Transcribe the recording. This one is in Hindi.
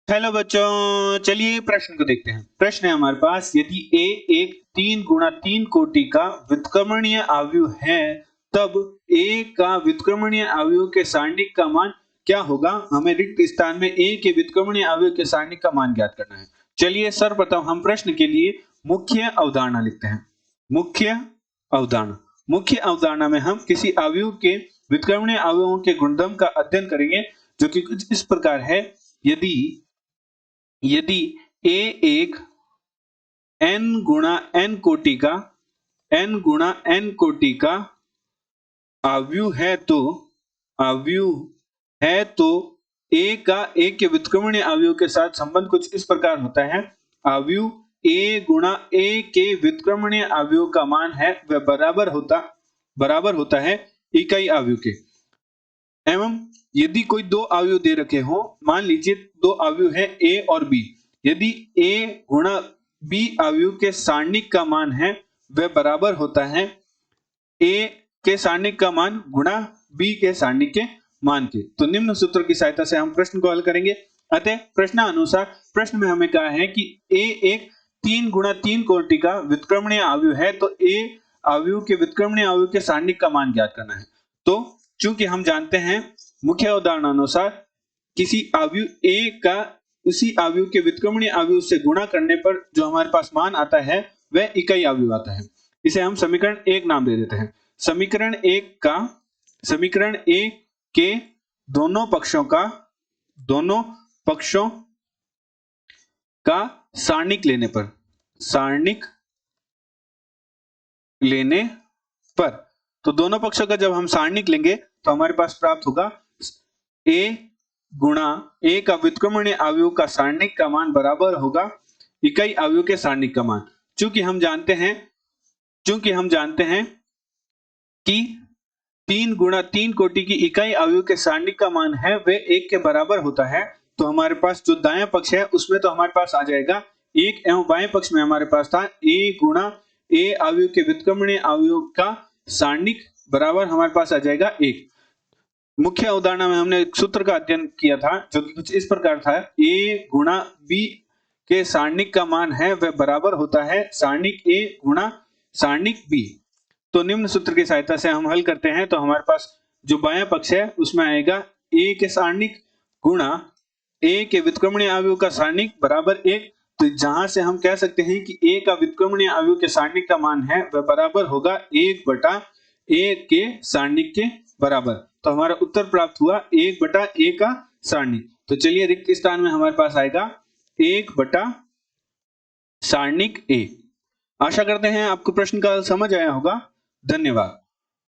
हेलो बच्चों, चलिए प्रश्न को देखते हैं। प्रश्न है हमारे पास, यदि A एक 3 × 3 कोटि का व्युत्क्रमणीय अवयव है, तब A का व्युत्क्रमणीय अवयव के सारणिक का मान क्या होगा? हमें रिक्त स्थान में A के व्युत्क्रमणीय अवयव के सारणिक का मान ज्ञात करना है। चलिए सर्वप्रथम हम प्रश्न के लिए मुख्य अवधारणा लिखते हैं। मुख्य अवधारणा में हम किसी अवयव के व्युत्क्रमणीय अवयवों के गुणधर्म का अध्ययन करेंगे, जो कि कुछ इस प्रकार है। यदि A एक n × n कोटि का अवयव है तो A का A के व्युत्क्रमणीय अवयव के साथ संबंध कुछ इस प्रकार होता है। अवयव A × A के व्युत्क्रमणीय अवयव का मान है वह बराबर होता है इकाई अवयव के। एवं यदि कोई दो अवयव दे रखे हो, मान लीजिए दो अवयव है A और B, यदि A × B अवयव के सारणिक का मान है वह बराबर होता है A के सारणिक का मान गुणा B के सारणिक के मान के। तो निम्न सूत्र की सहायता से हम प्रश्न को हल करेंगे। अतः प्रश्नानुसार प्रश्न में हमें कहा है कि A एक 3 × 3 कोटि का व्युत्क्रमणीय अवयव है, तो A अवयव के व्युत्क्रमणीय अवयव के सारणिक का मान ज्ञात करना है। तो चूंकि हम जानते हैं मुख्य उदाहरण अनुसार किसी अवयव A का उसी अवयव के व्युत्क्रमणीय अवयव से गुणा करने पर जो हमारे पास मान आता है वह इकाई अवयव आता है। इसे हम समीकरण 1 नाम दे देते हैं। समीकरण 1 के दोनों पक्षों का सारणिक लेने पर तो दोनों पक्षों का जब हम सारणिक लेंगे तो हमारे पास प्राप्त होगा A गुणा A का व्युत्क्रमणीय अवयव का सारणिक का मान बराबर होगा इकाई अवयव के सारणिक का मान। चूंकि हम जानते हैं कि 3 × 3 कोटि की इकाई अवयव के सारणिक का मान है वह 1 के बराबर होता है, तो हमारे पास जो दायां पक्ष है उसमें तो हमारे पास आ जाएगा 1 एवं बाएं पक्ष में हमारे पास था A × A अवयव के व्युत्क्रमणीय अवयव का सारणिक बराबर हमारे पास आ जाएगा 1। मुख्य उदाहरण में हमने एक सूत्र का अध्ययन किया था जो कि कुछ इस प्रकार था। A × B के सारणिक का मान है वह बराबर होता है सारणिक A × सारणिक B। तो निम्न सूत्र की सहायता से हम हल करते हैं, तो हमारे पास जो बायां पक्ष है उसमें आएगा A के सारणिक गुणा A के व्युत्क्रमणीय अवयव का सारणिक बराबर 1। तो जहां से हम कह सकते हैं कि A का व्युत्क्रमणीय अवयव के सारणिक का मान है वह बराबर होगा 1/A के सारणिक के बराबर। तो हमारा उत्तर प्राप्त हुआ 1/A का सारणिक। तो चलिए रिक्त स्थान में हमारे पास आएगा 1/ सारणिक A। आशा करते हैं आपको प्रश्न का समझ आया होगा। धन्यवाद।